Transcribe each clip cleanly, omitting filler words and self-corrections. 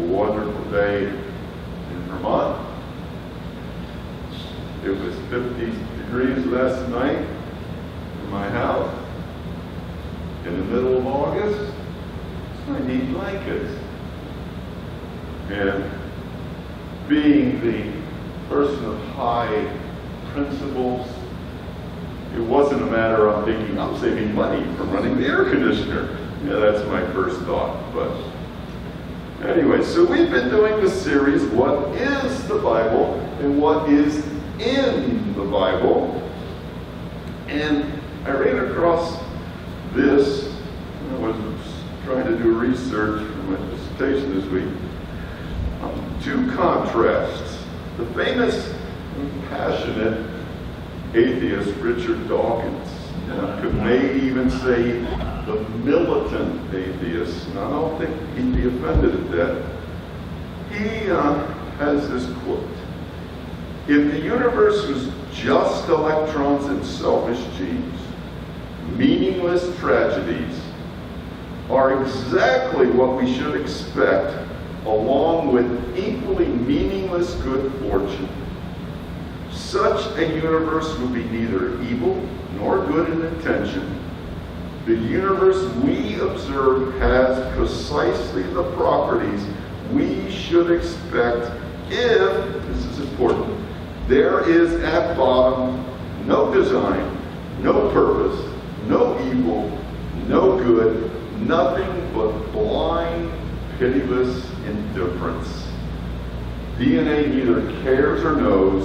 wonderful day in Vermont. It was 50 degrees last night in my house. In the middle of August, so I need blankets. And being the person of high principles, it wasn't a matter of thinking I'm saving money from running the air conditioner. Yeah, that's my first thought. But anyway, so we've been doing the series, What is the Bible and What is in the Bible? And I ran across this. I was trying to do research for my dissertation this week. Two contrasts. The famous and passionate atheist Richard Dawkins, could maybe even say the militant atheist, and I don't think he'd be offended at that. He has this quote: "If the universe was just electrons and selfish genes, meaningless tragedies are exactly what we should expect, along with equally meaningless good fortune. Such a universe would be neither evil nor good in intention. The universe we observe has precisely the properties we should expect if," this is important, "there is at bottom no design, no purpose, no evil, no good, nothing but blind, pitiless indifference. DNA neither cares or knows.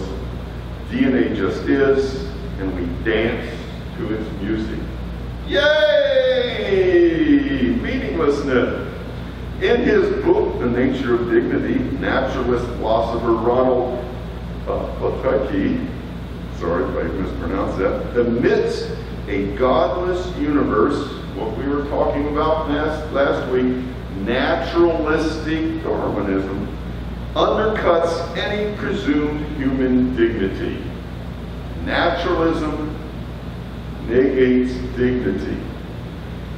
DNA just is, and we dance to its music." Yay! Meaninglessness. In his book, The Nature of Dignity, naturalist philosopher Ronald Plotkin, sorry if I mispronounced that, admits a godless universe, what we were talking about last week, naturalistic Darwinism, undercuts any presumed human dignity. Naturalism negates dignity.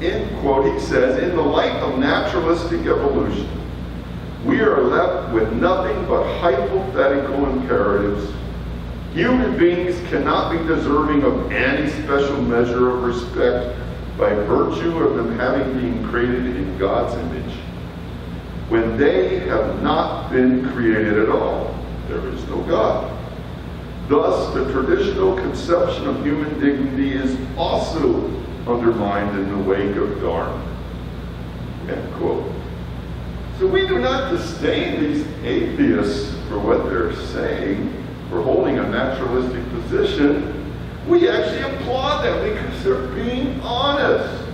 In quote, he says, "In the light of naturalistic evolution, we are left with nothing but hypothetical imperatives. Human beings cannot be deserving of any special measure of respect by virtue of them having been created in God's image, when they have not been created at all. There is no God. Thus, the traditional conception of human dignity is also undermined in the wake of Darwin." End quote. So we do not disdain these atheists for what they're saying, for holding a naturalistic position. We actually applaud them because they're being honest.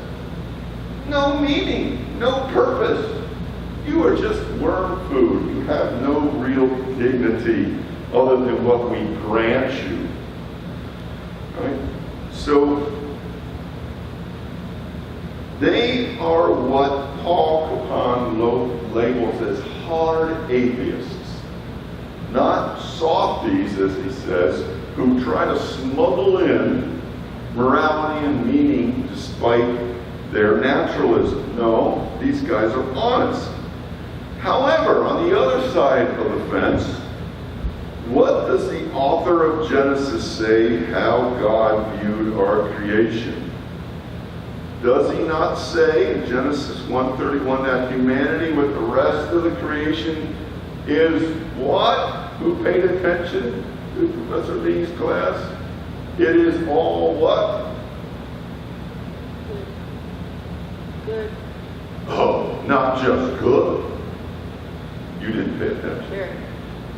No meaning, no purpose. You are just worm food. You have no real dignity other than what we grant you. Right? So, they are what Paul Capon labels as hard atheists. Not softies, as he says, who try to smuggle in morality and meaning despite their naturalism. No, these guys are honest. However, on the other side of the fence, what does the author of Genesis say how God viewed our creation? Does he not say in Genesis 1:31 that humanity with the rest of the creation is what? Who paid attention to Professor Lee's class? It is all what? Good. Oh, not just good. You didn't pay attention.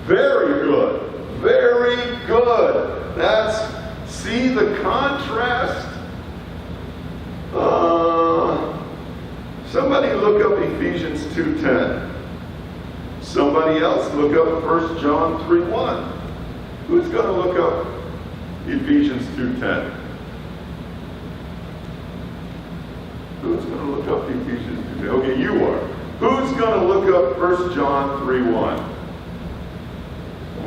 Very good. Very good. See the contrast? Somebody look up Ephesians 2:10. Somebody else look up 1 John 3:1. Who's going to look up Ephesians 2:10? Who's going to look up Ephesians 2:10? Okay, you are. Who's going to look up 1 John 3:1?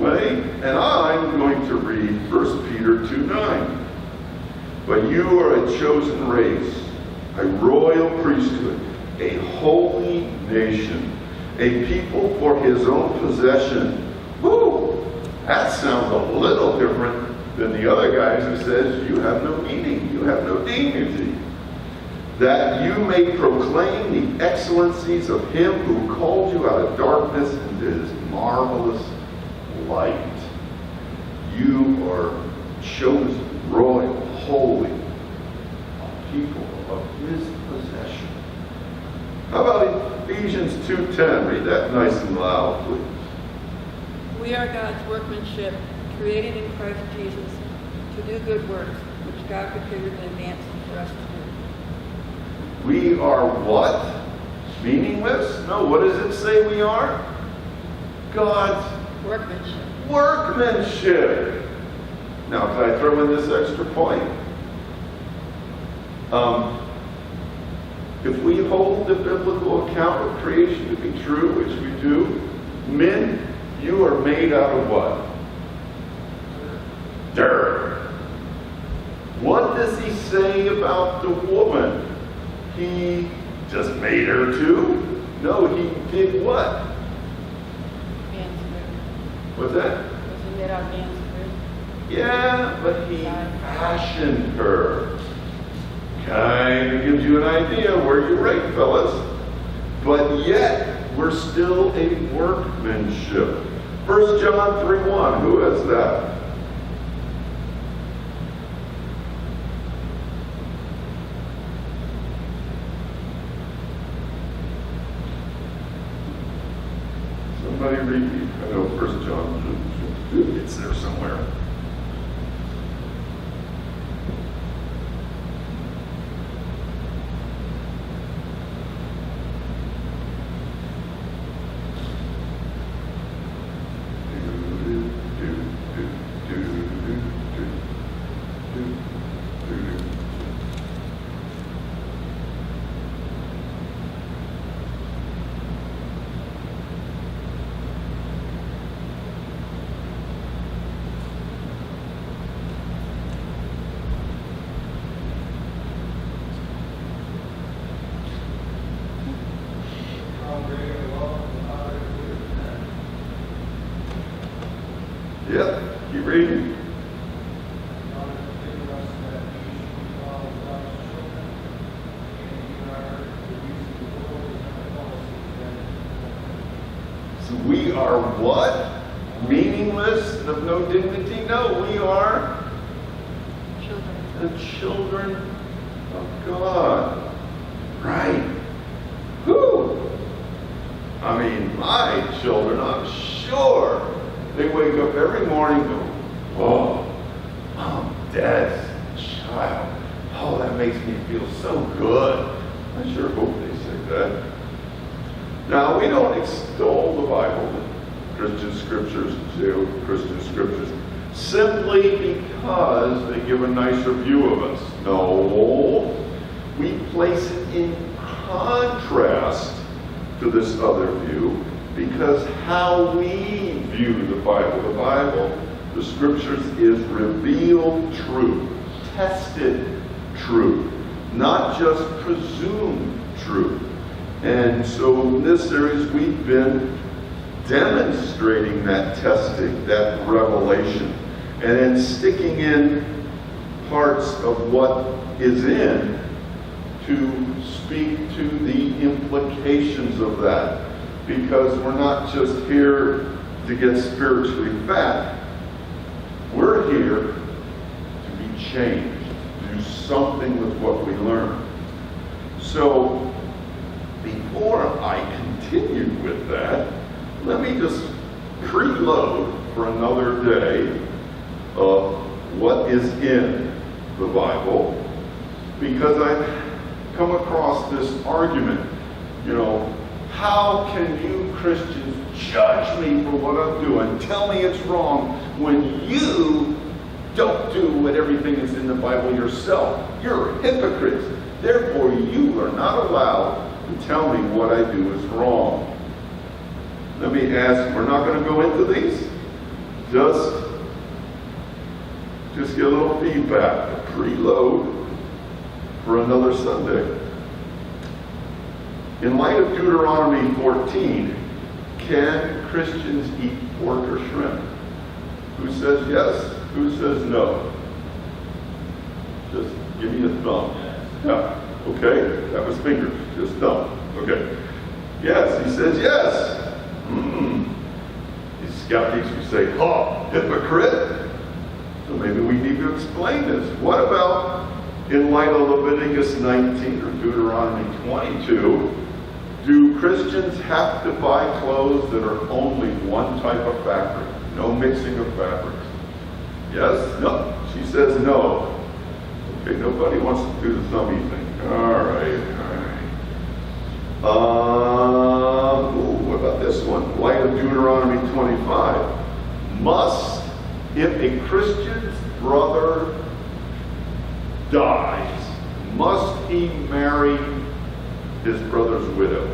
Right? And I'm going to read 1 Peter 2:9. "But you are a chosen race, a royal priesthood, a holy nation, a people for his own possession. Woo! That sounds a little different than the other guys who says you have no meaning, you have no dignity. That you may proclaim the excellencies of him who called you out of darkness into his marvelous light. You are chosen, royal, holy, a people of his possession. How about Ephesians 2:10? Read that nice and loud, please. We are God's workmanship, created in Christ Jesus to do good works, which God prepared in advance for us to do. We are what? Meaningless? No, what does it say we are? God's Workmanship. workmanship. Now, can I throw in this extra point? If we hold the biblical account of creation to be true, which we do, men, you are made out of what? Dirt. What does he say about the woman? He just made her too? No, he did what? Man's rib. What's that? Wasn't it our man's rib? Yeah, but he fashioned her. Kind of gives you an idea where you're right, fellas. But yet, we're still a workmanship. 1 John 3:1, who has that? Somebody read me. I know 1 John. It's there somewhere. Yep, keep reading. So we are what? Meaningless and of no dignity? No, we are Children. the children of God. Right. Whew. I mean, my children, I'm sure, they wake up every morning and go, oh, Mom, Dad's child. Oh, that makes me feel so good. I sure hope they say that. Now, we don't extol the Bible, the Christian scriptures, Judeo-Christian scriptures, simply because they give a nicer view of us. No, we place it in contrast to this other view, because how we view the Bible, the scriptures, is revealed truth, tested truth, not just presumed truth. And so in this series we've been demonstrating that testing, that revelation, and then sticking in parts of what is in to speak to the implications of that. Because we're not just here to get spiritually fat. We're here to be changed, to do something with what we learn. So, before I continue with that, let me just preload for another day of what is in the Bible, because I've come across this argument, how can you Christians judge me for what I'm doing, tell me it's wrong, when you don't do what everything is in the Bible yourself? You're hypocrites. Therefore, you are not allowed to tell me what I do is wrong. Let me ask, we're not going to go into these? Just get a little feedback, a preload for another Sunday. In light of Deuteronomy 14, can Christians eat pork or shrimp? Who says yes? Who says no? Just give me a thumb. Yeah. Okay, that was fingers, just thumb. Okay. Yes, he says yes. These skeptics who say, "Oh, hypocrite." So maybe we need to explain this. What about in light of Leviticus 19 or Deuteronomy 22? Do Christians have to buy clothes that are only one type of fabric? No mixing of fabrics. Yes? No. She says no. Okay, nobody wants to do the thummy thing. All right. What about this one? Light of Deuteronomy 25. If a Christian's brother dies, must he marry his brother's widow?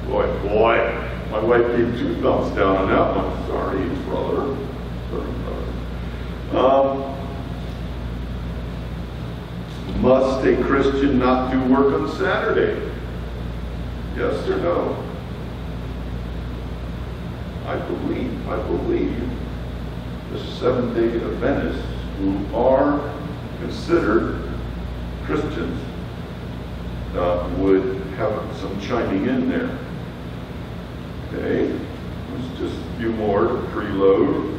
Boy, my wife gave 2 thumbs down on that one. Sorry, brother. Must a Christian not do work on Saturday? Yes or no? I believe the Seventh-day Adventists who are considered Christians would have some chiming in there. Okay, there's just a few more to preload.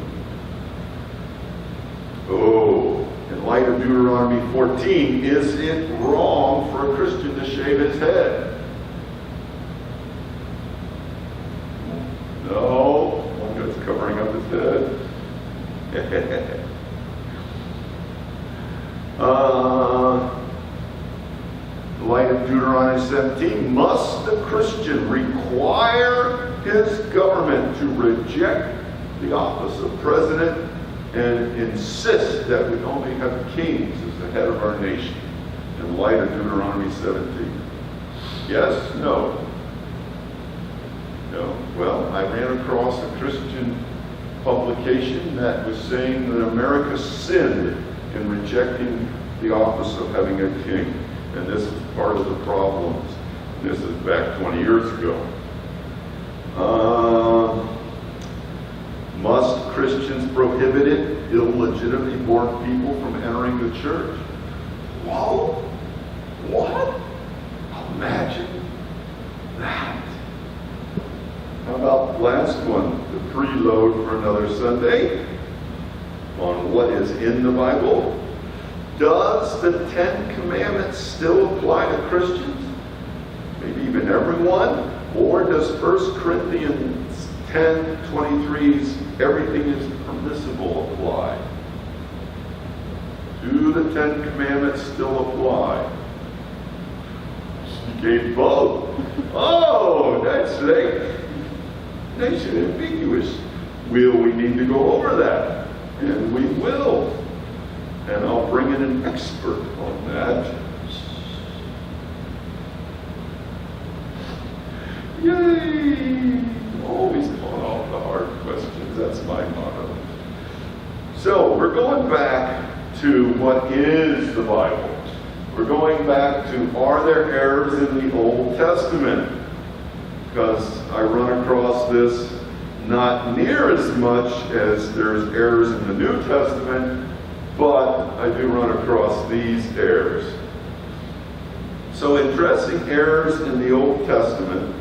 In light of Deuteronomy 14, is it wrong for a Christian to shave his head? No, one that's covering up his head. Light of Deuteronomy 17, must the Christian require his government to reject the office of president and insist that we only have kings as the head of our nation? In light of Deuteronomy 17. Yes? No? No. Well, I ran across a Christian publication that was saying that America sinned in rejecting the office of having a king. And this is part of the problems. This is back 20 years ago. Must Christians prohibit illegitimately born people from entering the church? Whoa! What? Imagine that. How about the last one, the preload for another Sunday on what is in the Bible? Does the 10 Commandments still apply to Christians? Maybe even everyone? Or does 1 Corinthians 10:23's everything is permissible apply? Do the 10 Commandments still apply? He gave both. Oh, that's nice and ambiguous. Will we need to go over that? And we will. And I'll bring in an expert on that. Yay! Always calling off the hard questions. That's my motto. So we're going back to what is the Bible. We're going back to, are there errors in the Old Testament? Because I run across this not near as much as there's errors in the New Testament, but I do run across these errors. So in addressing errors in the Old Testament,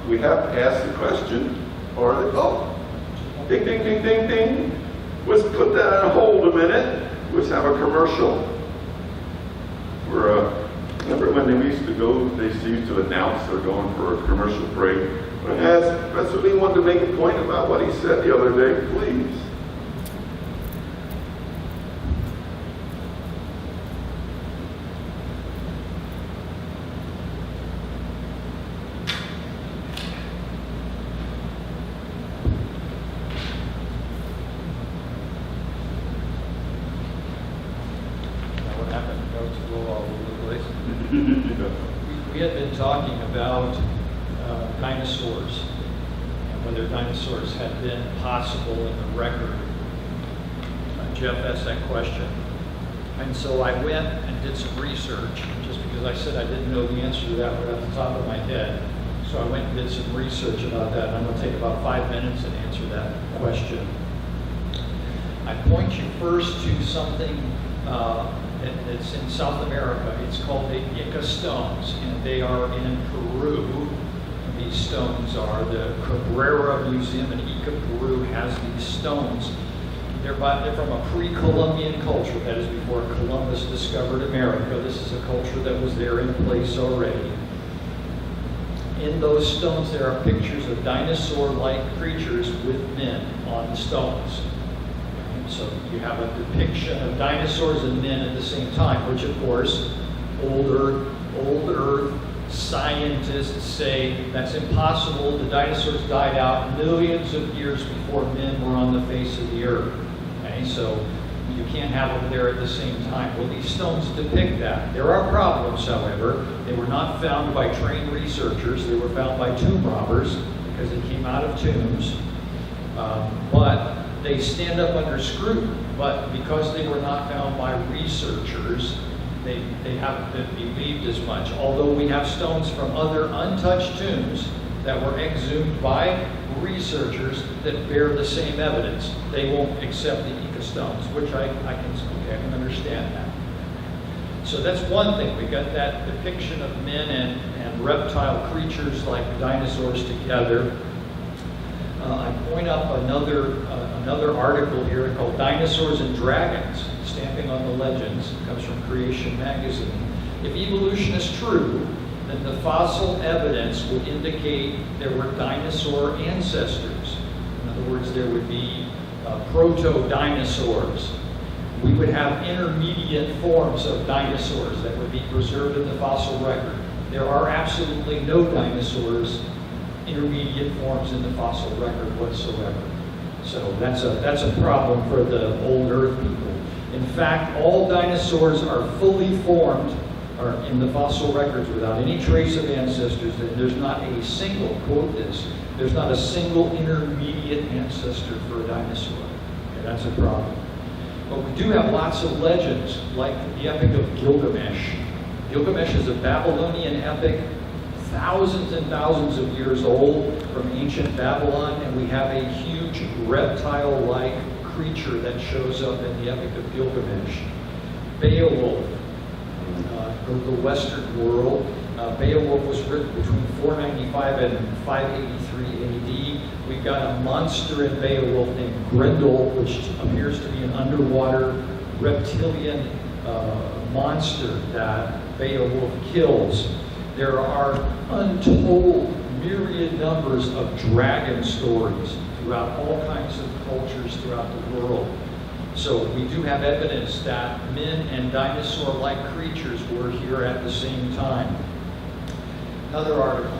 we have to ask the question, are they, ding, ding, ding, ding, ding. Let's put that on hold a minute. Let's have a commercial. Remember when they used to go, they used to announce they're going for a commercial break. But as Pastor Lee wanted to make a point about what he said the other day, please. We had been talking about dinosaurs and whether dinosaurs had been possible in the record. Jeff asked that question. And so I went and did some research, just because as I said, I didn't know the answer to that right off the top of my head. So I went and did some research about that, and I'm going to take about 5 minutes and answer that question. I point you first to something that's in South America. It's called the Ica stones, and they are in Peru. These stones are the Cabrera Museum in Ica, Peru has these stones. They're from a pre-Columbian culture, that is before Columbus discovered America. This is a culture that was there in place already. In those stones, there are pictures of dinosaur-like creatures with men on the stones. So you have a depiction of dinosaurs and men at the same time, which of course, old Earth scientists say that's impossible. The dinosaurs died out millions of years before men were on the face of the earth. Okay, so you can't have them there at the same time. Well, these stones depict that. There are problems, however. They were not found by trained researchers. They were found by tomb robbers because they came out of tombs. But they stand up under scrutiny. But because they were not found by researchers, they haven't been believed as much. Although we have stones from other untouched tombs that were exhumed by researchers that bear the same evidence. They won't accept the Ica stones, which I can understand that. So that's one thing. We got that depiction of men and reptile creatures like dinosaurs together. I point up another article here called Dinosaurs and Dragons, Stamping on the Legends. It comes from Creation Magazine. If evolution is true, then the fossil evidence would indicate there were dinosaur ancestors. In other words, there would be proto-dinosaurs. We would have intermediate forms of dinosaurs that would be preserved in the fossil record. There are absolutely no dinosaurs, intermediate forms in the fossil record whatsoever. So that's a problem for the old Earth people. In fact, all dinosaurs are fully formed or in the fossil records without any trace of ancestors. There's not a single, quote this, there's not a single intermediate ancestor for a dinosaur. Okay, that's a problem. But we do have lots of legends, like the Epic of Gilgamesh. Gilgamesh is a Babylonian epic, thousands and thousands of years old from ancient Babylon, and we have a huge reptile-like creature that shows up in the Epic of Gilgamesh. Beowulf, of the Western world. Beowulf was written between 495 and 583 AD. We've got a monster in Beowulf named Grendel, which appears to be an underwater reptilian monster that Beowulf kills. There are untold myriad numbers of dragon stories throughout all kinds of cultures throughout the world. So we do have evidence that men and dinosaur-like creatures were here at the same time. Another article,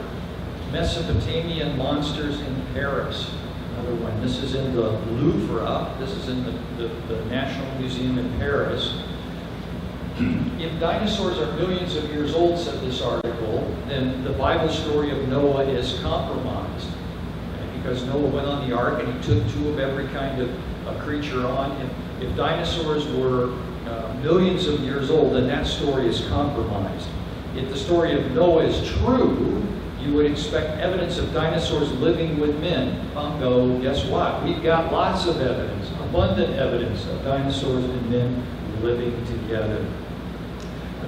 Mesopotamian monsters in Paris. Another one. This is in the Louvre. This is in the National Museum in Paris. If dinosaurs are millions of years old, said this article, then the Bible story of Noah is compromised. Because Noah went on the ark and he took two of every kind of creature on. If dinosaurs were millions of years old, then that story is compromised. If the story of Noah is true, you would expect evidence of dinosaurs living with men. Bungo, guess what? We've got lots of evidence, abundant evidence of dinosaurs and men living together.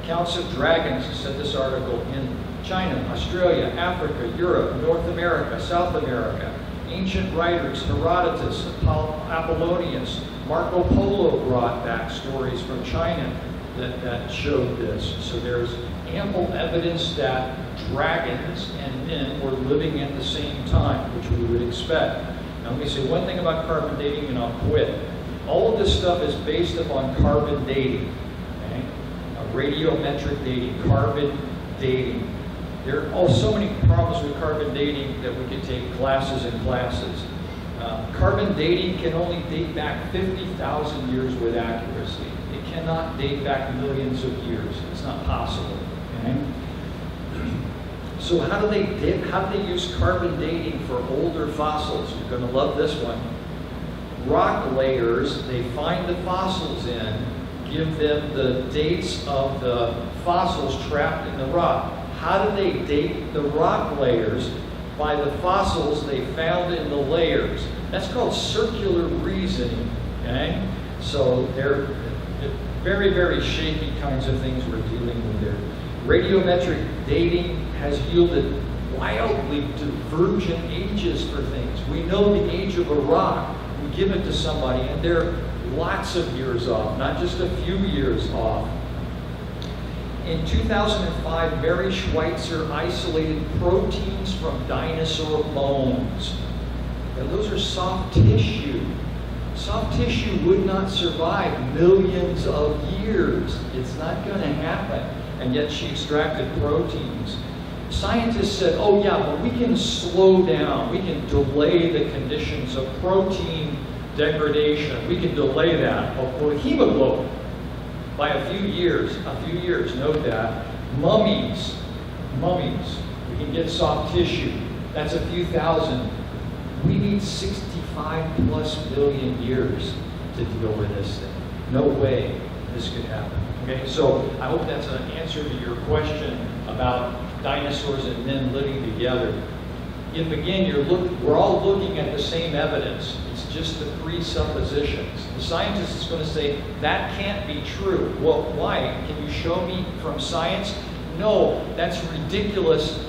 Accounts of dragons, said this article, in China, Australia, Africa, Europe, North America, South America. Ancient writers, Herodotus, Apollonius, Marco Polo brought back stories from China that showed this. So there's ample evidence that dragons and men were living at the same time, which we would expect. Now let me say one thing about carbon dating and I'll quit. All of this stuff is based upon carbon dating, okay? Radiometric dating, carbon dating. There are so many problems with carbon dating that we could take classes and classes. Carbon dating can only date back 50,000 years with accuracy. It cannot date back millions of years. It's not possible. Okay? So how do they use carbon dating for older fossils? You're going to love this one. Rock layers they find the fossils in give them the dates of the fossils trapped in the rock. How do they date the rock layers? By the fossils they found in the layers. That's called circular reasoning, okay? So they're very, very shaky kinds of things we're dealing with there. Radiometric dating has yielded wildly divergent ages for things. We know the age of a rock. We give it to somebody, and they're lots of years off, not just a few years off. In 2005, Mary Schweitzer isolated proteins from dinosaur bones. Now, those are soft tissue. Soft tissue would not survive millions of years. It's not going to happen. And yet she extracted proteins. Scientists said, oh yeah, but we can slow down. We can delay the conditions of protein degradation. We can delay that. Well, hemoglobin, by a few years, note that. Mummies, we can get soft tissue. That's a few thousand. We need 65 plus billion years to deal with this thing. No way this could happen. Okay, so I hope that's an answer to your question about dinosaurs and men living together. If again, we're all looking at the same evidence. It's just the presuppositions. The scientist is going to say, that can't be true. Well, why? Can you show me from science? No, that's ridiculous.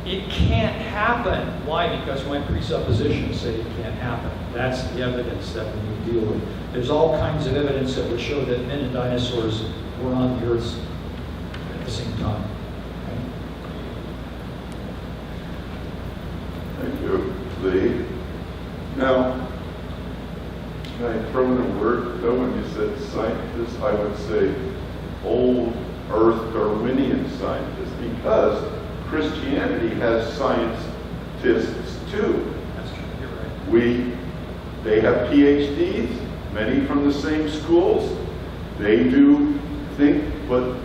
It can't happen. Why? Because my presuppositions say it can't happen. That's the evidence that we need to deal with. There's all kinds of evidence that would show that men and dinosaurs were on the Earth at the same time. Thank you, Lee. Now, can I throw in a word, though, when you said scientists, I would say old Earth Darwinian scientists, because Christianity has scientists too. That's true, you're right. They have PhDs, many from the same schools. They do think, but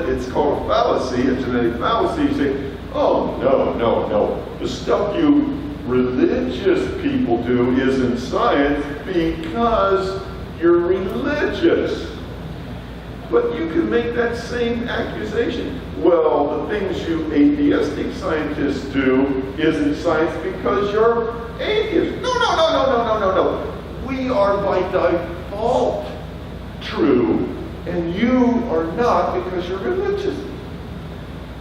it's called a fallacy, a genetic fallacy. You say, oh, no. The stuff you religious people do isn't science because you're religious. But you can make that same accusation. Well, the things you atheistic scientists do isn't science because you're atheist. No. We are by default true, and you are not because you're religious.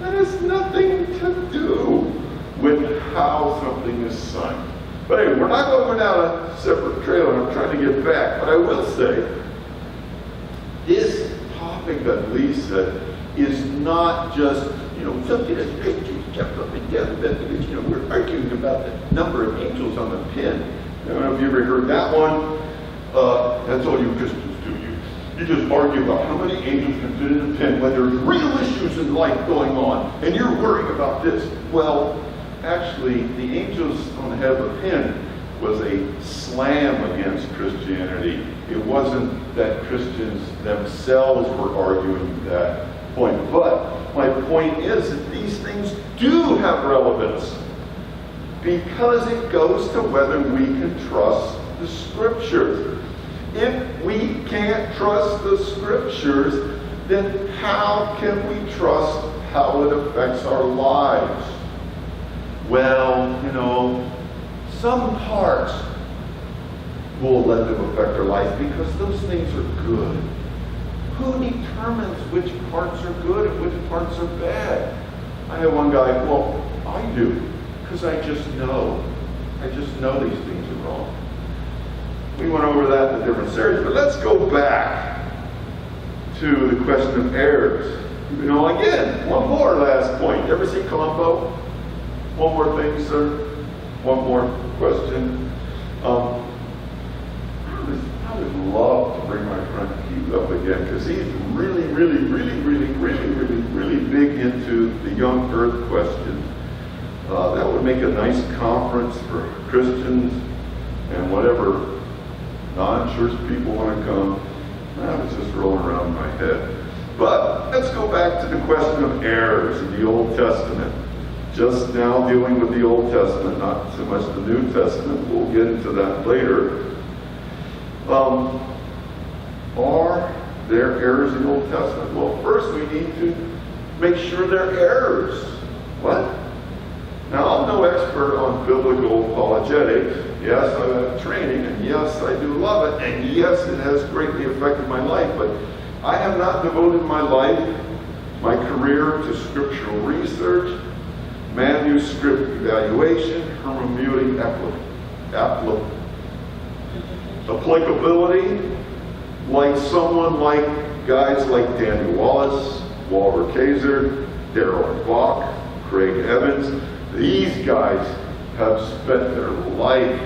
That has nothing to do with how something is science. But anyway, we're not going down a separate trail, and I'm trying to get back. But I will say, this topic that Lee said is not just, something that's jumped up and down because, we're arguing about the number of angels on the pin. I don't know if you ever heard that one. That's all you Christians do. You just argue about how many angels can fit in a pin when there's real issues in life going on, and you're worrying about this. Well, actually, the angels on the head of the pin was a slam against Christianity. It wasn't that Christians themselves were arguing that point. But my point is that these things do have relevance because it goes to whether we can trust the Scriptures. If we can't trust the Scriptures, then how can we trust how it affects our lives? Well, some parts will let them affect our lives because those things are good. Who determines which parts are good and which parts are bad? I had one guy, well, I do, because I just know. I just know these things are wrong. We went over that in a different series, but let's go back to the question of errors. Again, one more last point. Ever see Columbo? One more thing, sir. One more question. I would love to bring my friend Keith up again because he's really big into the young earth question. That would make a nice conference for Christians and whatever non-church people want to come. That was just rolling around in my head. But let's go back to the question of errors in the Old Testament. Just now dealing with the Old Testament, not so much the New Testament. We'll get into that later. Are there errors in the Old Testament? Well, first we need to make sure they're errors. What? Now, I'm no expert on biblical apologetics. Yes, I have training, and yes, I do love it, and yes, it has greatly affected my life, but I have not devoted my life, my career, to scriptural research, manuscript evaluation, hermeneutic applicability, like someone like guys like Daniel Wallace, Walter Kaiser, Darrell Bach, Craig Evans. These guys have spent their life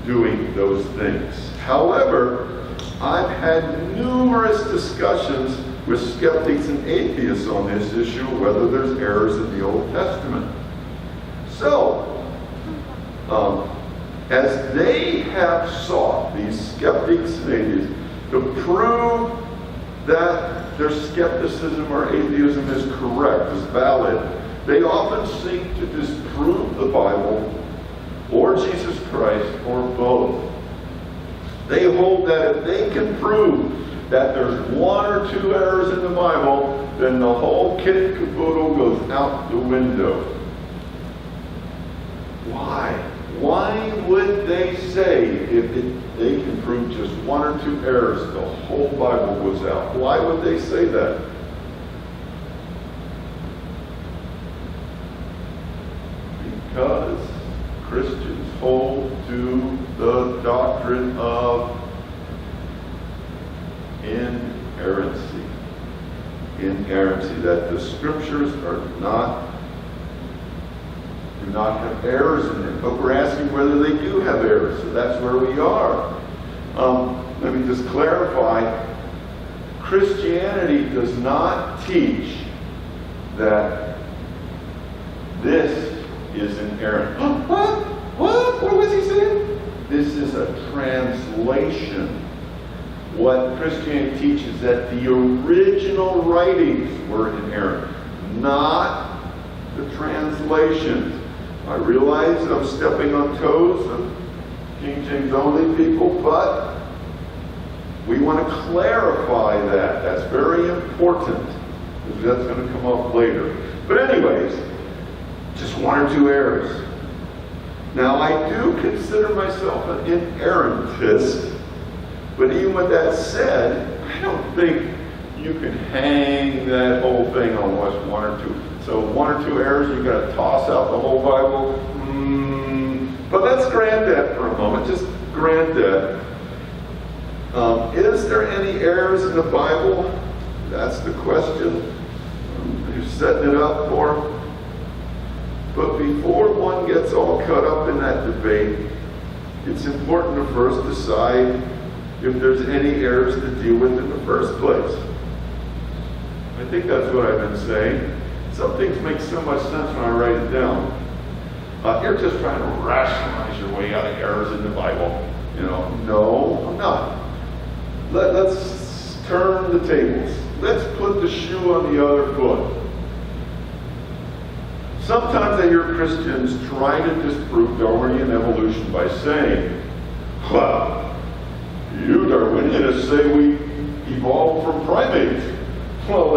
doing those things. However, I've had numerous discussions with skeptics and atheists on this issue, whether there's errors in the Old Testament. So, as they have sought, these skeptics and atheists, to prove that their skepticism or atheism is correct, is valid, they often seek to disprove the Bible or Jesus Christ or both. They hold that if they can prove that there's one or two errors in the Bible, then the whole kit and caboodle goes out the window. Why? Why would they say if they can prove just one or two errors, the whole Bible goes out? Why would they say that? Because Christians hold to the doctrine of inerrancy. Inerrancy, that the scriptures do not have errors in them, but we're asking whether they do have errors, so that's where we are. Let me just clarify. Christianity does not teach that this is inerrant. What? What was he saying? This is a translation. What Christianity teaches that the original writings were inerrant, not the translations. I realize I'm stepping on toes of King James only people, but we want to clarify that. That's very important, because that's going to come up later. But anyways, just one or two errors. Now, I do consider myself an inerrantist, but even with that said, I don't think you can hang that whole thing on what's one or two. So one or two errors, you've got to toss out the whole Bible. But let's grant that for a moment. Just grant that. Is there any errors in the Bible? That's the question you're setting it up for. But before one gets all caught up in that debate, it's important to first decide if there's any errors to deal with in the first place. I think that's what I've been saying. Some things make so much sense when I write it down. You're just trying to rationalize your way out of errors in the Bible. No, I'm not. Let's turn the tables. Let's put the shoe on the other foot. Sometimes I hear Christians try to disprove Darwinian evolution by saying, well, you Darwinians say we evolved from primates. Well,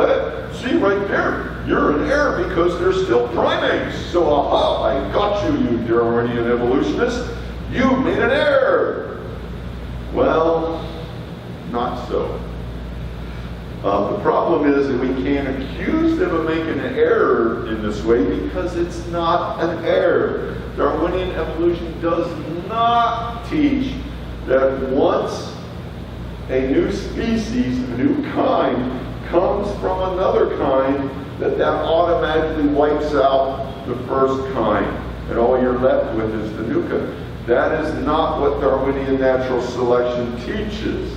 see right there, you're in error because they're still primates. So, I got you, you Darwinian evolutionists. You made an error. Well, not so. The problem is that we can't accuse them of making an error in this way because it's not an error. Darwinian evolution does not teach that once a new species, a new kind, comes from another kind, that automatically wipes out the first kind, and all you're left with is the new kind. That is not what Darwinian natural selection teaches.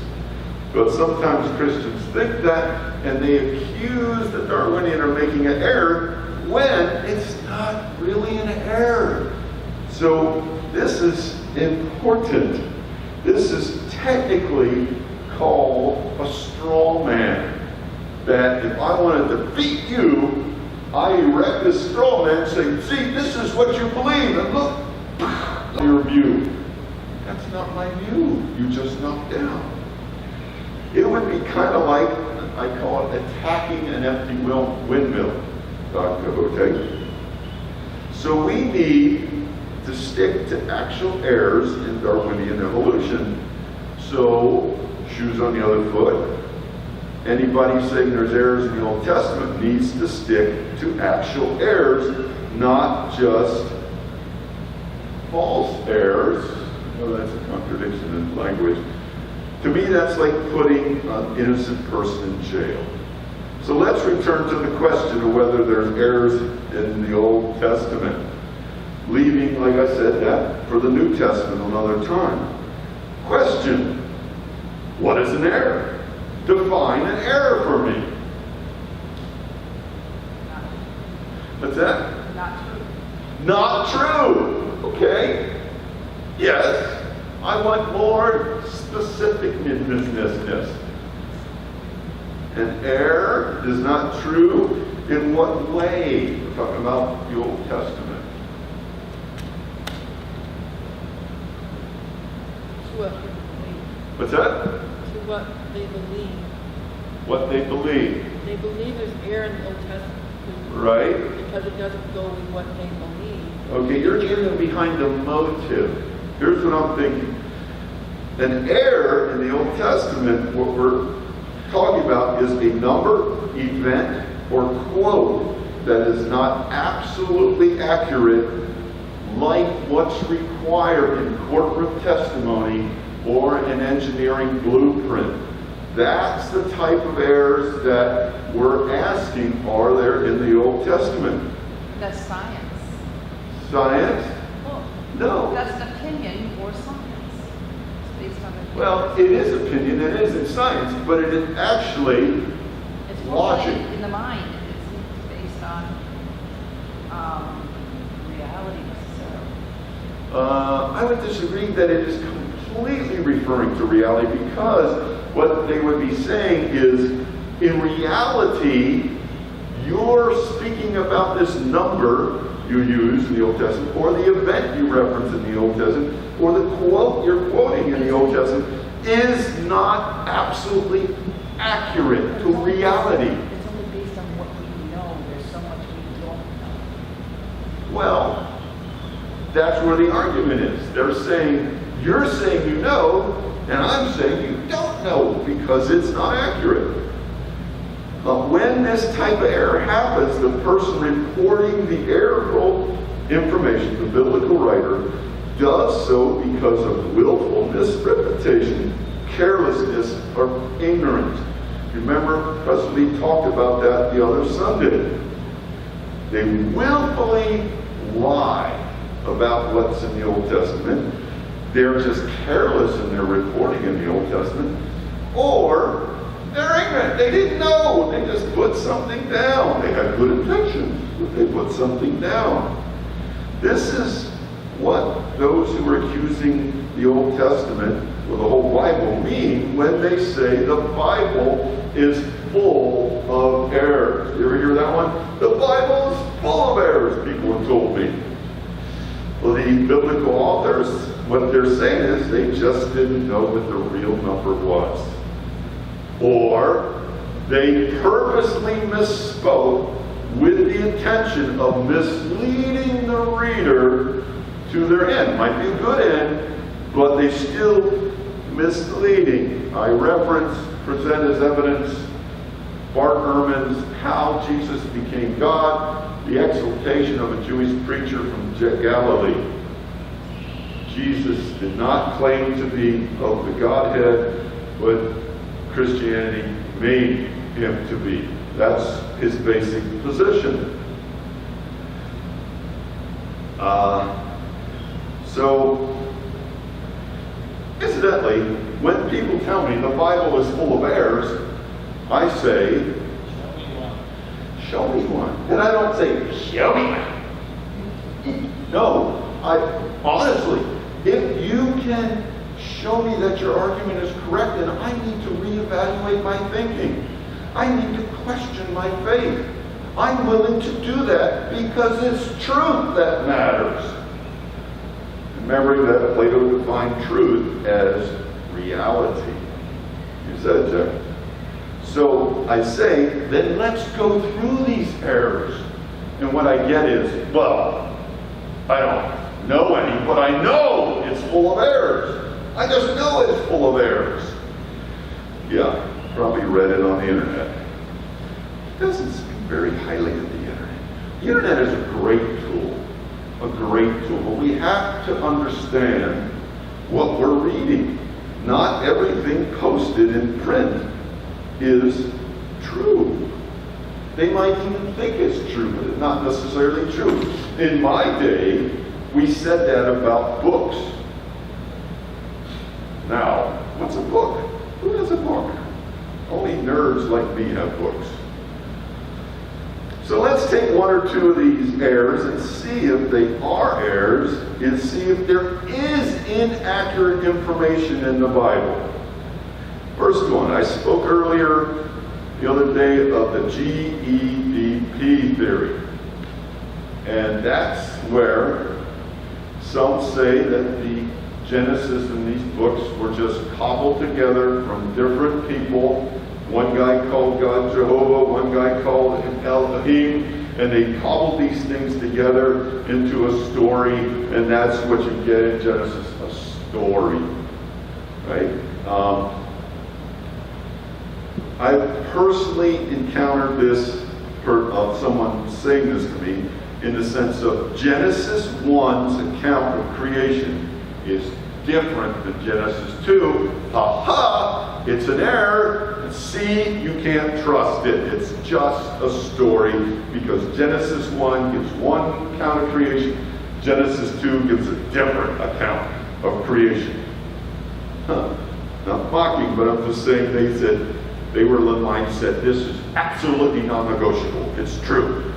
But sometimes Christians think that, and they accuse the Darwinian of making an error when it's not really an error. So this is important. This is technically called a straw man. That if I want to defeat you, I erect this straw man and say, see, this is what you believe, and look, your view. That's not my view. You just knocked down. It would be kind of like I call it attacking an empty windmill. Okay? So we need to stick to actual errors in Darwinian evolution. So, shoes on the other foot. Anybody saying there's errors in the Old Testament needs to stick to actual errors, not just false errors. Oh, that's a contradiction in language. To me, that's like putting an innocent person in jail. So let's return to the question of whether there's errors in the Old Testament. Leaving, like I said, that for the New Testament another time. Question: what is an error? Define an error for me. What's that? Not true. Not true. Okay. Yes. I want more specificness. An error is not true in what way? We're talking about the Old Testament. To what they believe. What's that? To what they believe. What they believe. They believe there's error in the Old Testament. Right? Because it doesn't go with what they believe. Okay, you're getting behind the motive. Here's what I'm thinking. An error in the Old Testament, what we're talking about, is a number, event, or quote that is not absolutely accurate, like what's required in courtroom testimony or an engineering blueprint. That's the type of errors that we're asking, are there in the Old Testament? That's science. Science? Well, No. that's an opinion or science. It's based on opinion. Well, it is opinion, it isn't science, but it is actually It's logic. in the mind. It's based on reality necessarily. I would disagree that it is completely referring to reality, because what they would be saying is, in reality, you're speaking about this number you use in the Old Testament, or the event you reference in the Old Testament, or the quote you're quoting in the Old Testament, is not absolutely accurate to reality. It's only based on what we know. There's so much we don't know. Well, that's where the argument is. They're saying, you're saying you know, and I'm saying you don't know, because it's not accurate. When this type of error happens, the person reporting the errorful information, the biblical writer, does so because of willful misrepresentation, carelessness, or ignorance. Remember, Pastor Lee talked about that the other Sunday. They willfully lie about what's in the Old Testament. They're just careless in their reporting in the Old Testament. Or they're ignorant. They didn't know. They just put something down. They had good intentions, but they put something down. This is what those who are accusing the Old Testament or the whole Bible mean when they say the Bible is full of errors. You ever hear that one? The Bible is full of errors, people have told me. Well, the biblical authors, what they're saying is they just didn't know what the real number was. Or they purposely misspoke with the intention of misleading the reader to their end. Might be a good end, but they still misleading. I present as evidence Bart Ehrman's How Jesus Became God, the exaltation of a Jewish preacher from Galilee. Jesus did not claim to be of the Godhead, but Christianity made him to be. That's his basic position. So, incidentally, when people tell me the Bible is full of errors, I say, show me one. And I don't say, show me one. No, honestly, if you can show me that your argument is correct, then I need to reevaluate my thinking. I need to question my faith. I'm willing to do that because it's truth that matters. Remembering that Plato defined truth as reality. You said it, Jack. So I say, then let's go through these errors. And what I get is, well, I don't know any, but I know it's full of errors. I just know it's full of errors. Yeah, probably read it on the internet. It doesn't speak very highly of the internet. The internet is a great tool, but we have to understand what we're reading. Not everything posted in print is true. They might even think it's true, but it's not necessarily true. In my day, we said that about books. Now, what's a book? Who has a book? Only nerds like me have books. So let's take one or two of these errors and see if they are errors, and see if there is inaccurate information in the Bible. First one, I spoke earlier the other day of the GEDP theory. And that's where some say that the Genesis in these books were just cobbled together from different people. One guy called God Jehovah, one guy called him Elohim, and they cobbled these things together into a story, and that's what you get in Genesis, a story, right? I've personally encountered this, of someone saying this to me, in the sense of Genesis 1's account of creation is different than Genesis 2. Ha! It's an error. See, you can't trust it. It's just a story, because Genesis 1 gives one account of creation. Genesis 2 gives a different account of creation. Not mocking, but I'm just saying they were in the mindset, this is absolutely non-negotiable. It's true.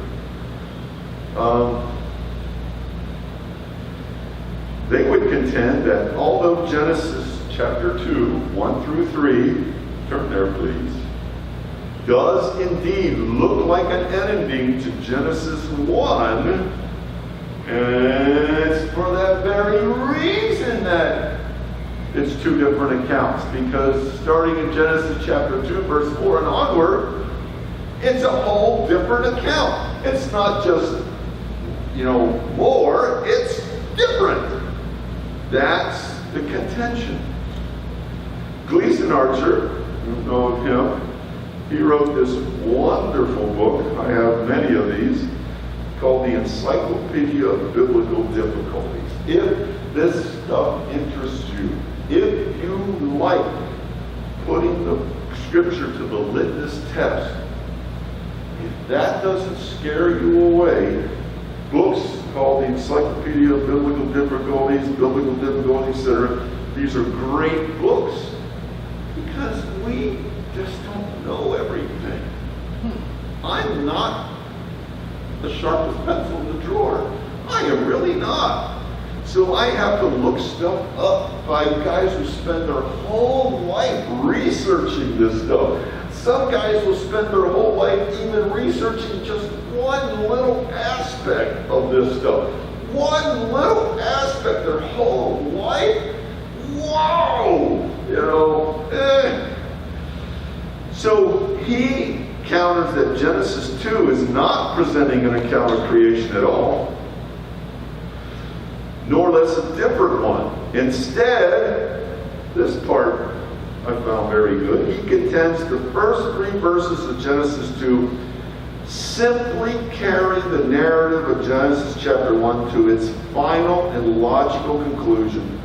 They would contend that although Genesis chapter 2, 1 through 3, turn there please, does indeed look like an ending to Genesis 1, and it's for that very reason that it's two different accounts, because starting in Genesis chapter 2, verse 4 and onward, it's a whole different account. It's not just, more, it's different. That's the contention. Gleason Archer, you know of him, he wrote this wonderful book, I have many of these, called The Encyclopedia of Biblical Difficulties. If this stuff interests you, if you like putting the scripture to the litmus test, if that doesn't scare you away, books called The Encyclopedia of Biblical Difficulties, etc., these are great books, because we just don't know everything. I'm not the sharpest pencil in the drawer. I am really not. So I have to look stuff up by guys who spend their whole life researching this stuff. Some guys will spend their whole life even researching just one little aspect of this stuff. One little aspect, their whole life. Wow! So he counters that Genesis 2 is not presenting an account of creation at all, nor less a different one. Instead, this part I found very good. He contends the first 3 verses of Genesis 2 simply carry the narrative of Genesis chapter 1 to its final and logical conclusion,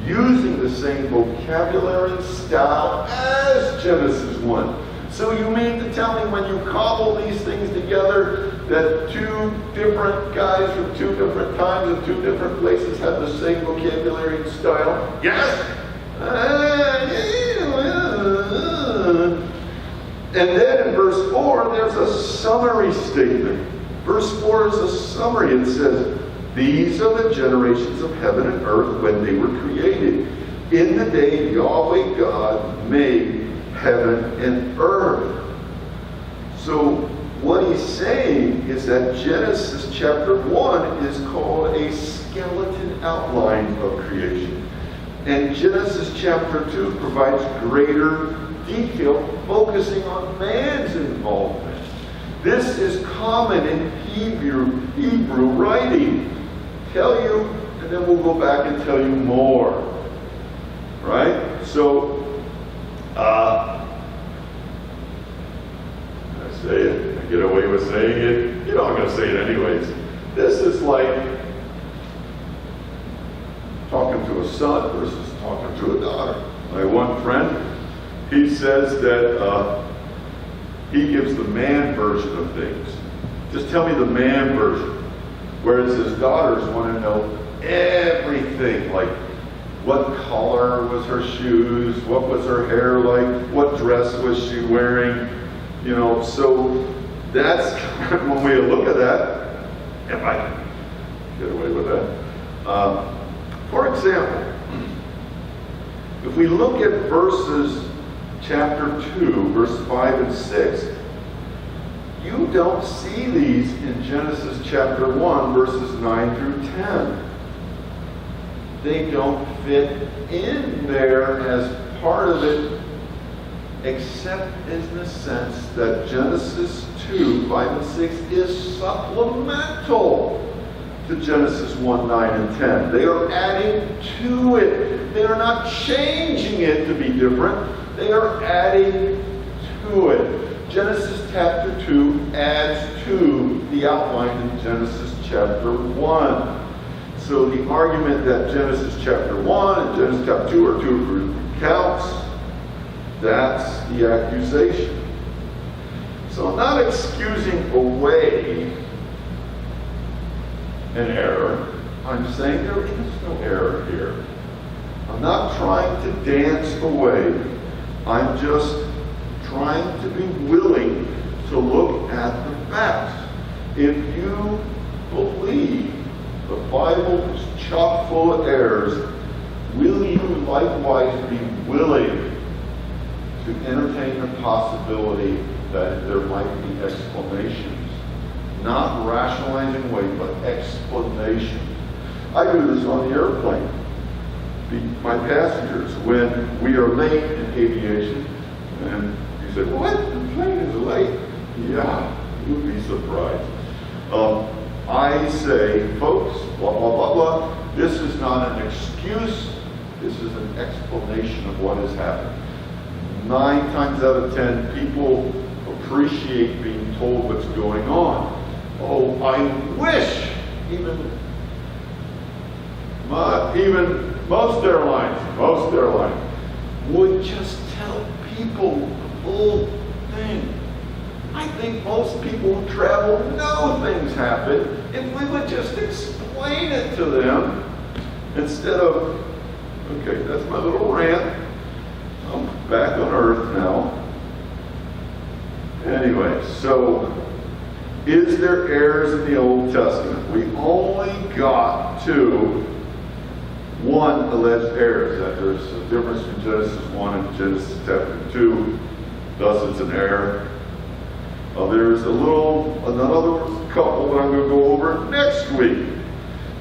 using the same vocabulary and style as Genesis 1. So you mean to tell me when you cobble these things together that 2 different guys from 2 different times and 2 different places have the same vocabulary and style? Yes? And then in verse 4, there's a summary statement. Verse 4 is a summary. It says, these are the generations of heaven and earth when they were created, in the day Yahweh God made heaven and earth. So what he's saying is that Genesis chapter 1 is called a skeleton outline of creation. And Genesis chapter 2 provides greater detail, focusing on man's involvement. This is common in Hebrew writing. Tell you, and then we'll go back and tell you more. Right? So, I say it, I get away with saying it. You know I'm going to say it anyways. This is like talking to a son versus talking to a daughter. My one friend, he says that he gives the man version of things. Just tell me the man version. Whereas his daughters want to know everything, like what color was her shoes, what was her hair like, what dress was she wearing, you know. So that's one way to look at that, if I can get away with that. For example, if we look at verses chapter 2, verse 5 and 6, you don't see these in Genesis chapter 1, verses 9 through 10. They don't fit in there as part of it, except in the sense that Genesis 2, 5 and 6 is supplemental to Genesis 1, 9 and 10. They are adding to it. They are not changing it to be different. They are adding to it. Genesis chapter 2 adds to the outline in Genesis chapter 1. So the argument that Genesis chapter 1 and Genesis chapter 2 are two different accounts, that's the accusation. So I'm not excusing away an error. I'm saying there is no error here. I'm not trying to dance away. I'm just trying to be willing to look at the facts. If you believe the Bible is chock full of errors, will you likewise be willing to entertain the possibility that there might be explanations? Not rationalizing away, but explanations. I do this on the airplane. My passengers, when we are late in aviation, and you say, what? The plane is late? Yeah, you'd be surprised. I say, folks, blah, blah, blah, blah. This is not an excuse. This is an explanation of what has happened. 9 times out of 10, people appreciate being told what's going on. Oh, I wish even most airlines would just tell people the full thing. I think most people who travel know things happen if we would just explain it to them instead of, okay, that's my little rant. I'm back on earth now. Anyway, so is there errors in the Old Testament? We only got to one alleged error, that there's a difference between Genesis 1 and Genesis chapter 2. Thus it's an error. There's another couple that I'm going to go over next week.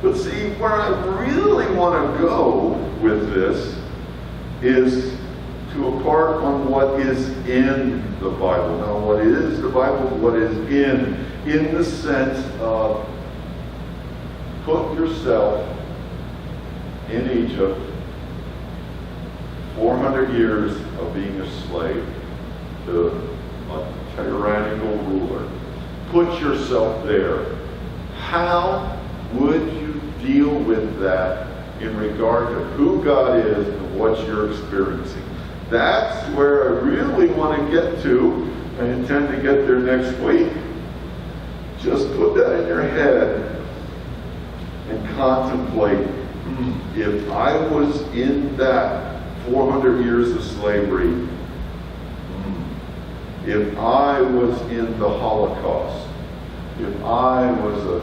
But see, where I really want to go with this is to a part on what is in the Bible. Now, what is the Bible? What is in the sense of put yourself in Egypt, 400 years of being a slave to a tyrannical ruler. Put yourself there. How would you deal with that in regard to who God is and what you're experiencing? That's where I really want to get to. I intend to get there next week. Just put that in your head and contemplate, if I was in that 400 years of slavery, if I was in the Holocaust, if I was a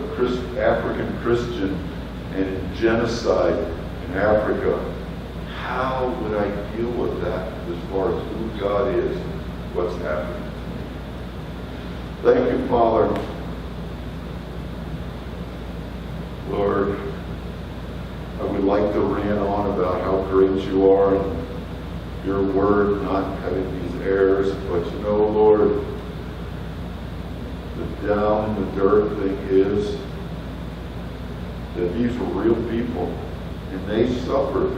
African Christian and in genocide in Africa, how would I deal with that as far as who God is, what's happening to me? Thank you, Father. Lord, I would like to rant on about how great you are and your word not having these errors, but you know, Lord, the down in the dirt thing is that these were real people, and they suffered,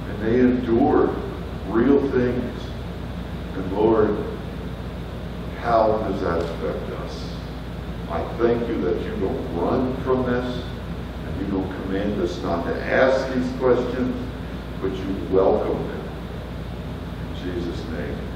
and they endured real things. And Lord, how does that affect us? I thank you that you don't run from this, and you don't command us not to ask these questions, but you welcome them. In Jesus' name.